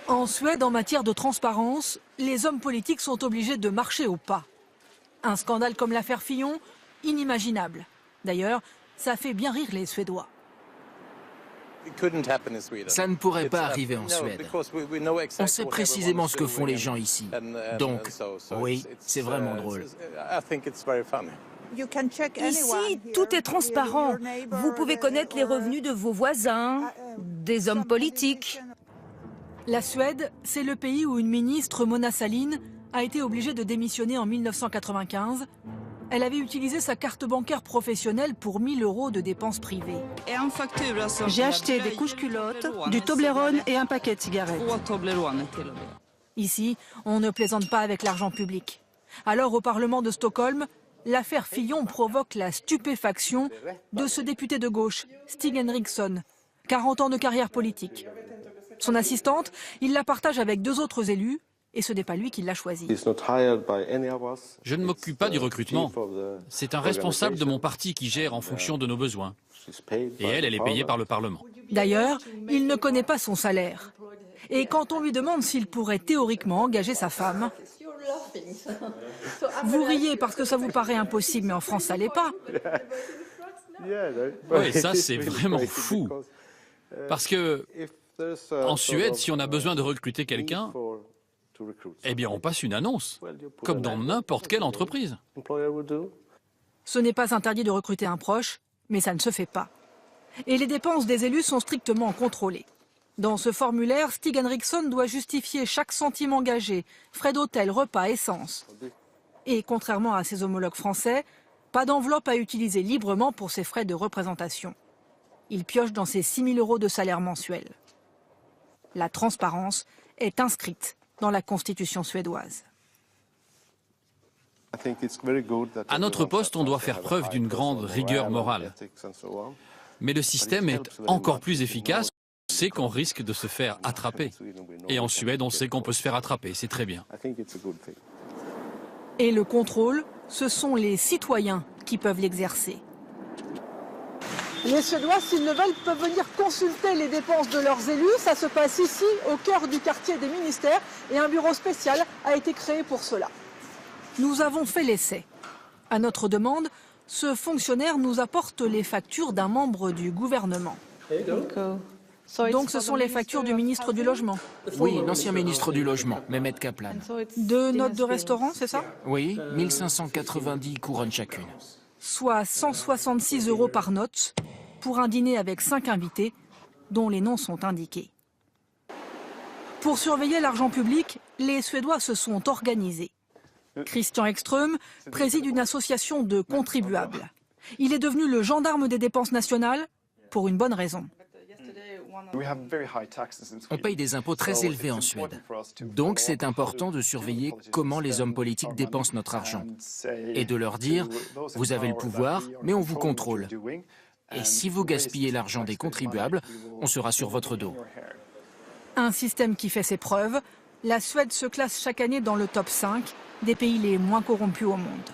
En Suède, en matière de transparence, les hommes politiques sont obligés de marcher au pas. Un scandale comme l'affaire Fillon, inimaginable. D'ailleurs, ça fait bien rire les Suédois. Ça ne pourrait pas arriver en Suède. On sait précisément ce que font les gens ici. Donc, oui, c'est vraiment drôle. Ici, tout est transparent. Vous pouvez connaître les revenus de vos voisins, des hommes politiques. La Suède, c'est le pays où une ministre, Mona Sahlin, a été obligée de démissionner en 1995. Elle avait utilisé sa carte bancaire professionnelle pour 1 000 € de dépenses privées. J'ai acheté des couches-culottes, du Toblerone et un paquet de cigarettes. Ici, on ne plaisante pas avec l'argent public. Alors, au Parlement de Stockholm, l'affaire Fillon provoque la stupéfaction de ce député de gauche, Stig Henriksson, 40 ans de carrière politique. Son assistante, il la partage avec 2 autres élus, et ce n'est pas lui qui l'a choisi. Je ne m'occupe pas du recrutement. C'est un responsable de mon parti qui gère en fonction de nos besoins. Et elle est payée par le Parlement. D'ailleurs, il ne connaît pas son salaire. Et quand on lui demande s'il pourrait théoriquement engager sa femme, vous riez parce que ça vous paraît impossible, mais en France, ça l'est pas. Oui, ça c'est vraiment fou. Parce que en Suède, si on a besoin de recruter quelqu'un, eh bien on passe une annonce, comme dans n'importe quelle entreprise. Ce n'est pas interdit de recruter un proche, mais ça ne se fait pas. Et les dépenses des élus sont strictement contrôlées. Dans ce formulaire, Stig Henriksson doit justifier chaque centime engagé, frais d'hôtel, repas, essence. Et contrairement à ses homologues français, pas d'enveloppe à utiliser librement pour ses frais de représentation. Il pioche dans ses 6 000 € de salaire mensuel. La transparence est inscrite dans la Constitution suédoise. À notre poste, on doit faire preuve d'une grande rigueur morale. Mais le système est encore plus efficace. On sait qu'on risque de se faire attraper. Et en Suède, on sait qu'on peut se faire attraper. C'est très bien. Et le contrôle, ce sont les citoyens qui peuvent l'exercer. Les Suédois, s'ils le veulent, peuvent venir consulter les dépenses de leurs élus. Ça se passe ici, au cœur du quartier des ministères. Et un bureau spécial a été créé pour cela. Nous avons fait l'essai. À notre demande, ce fonctionnaire nous apporte les factures d'un membre du gouvernement. Donc ce sont les factures du ministre du Logement. Oui, l'ancien ministre du Logement, Mehmet Kaplan. 2 notes de restaurant, c'est ça? Oui, 1590 couronnes chacune. Soit 166 € par note, pour un dîner avec 5 invités, dont les noms sont indiqués. Pour surveiller l'argent public, les Suédois se sont organisés. Christian Ekström préside une association de contribuables. Il est devenu le gendarme des dépenses nationales pour une bonne raison. On paye des impôts très élevés en Suède. Donc c'est important de surveiller comment les hommes politiques dépensent notre argent. Et de leur dire, vous avez le pouvoir, mais on vous contrôle. Et si vous gaspillez l'argent des contribuables, on sera sur votre dos. Un système qui fait ses preuves. La Suède se classe chaque année dans le top 5 des pays les moins corrompus au monde.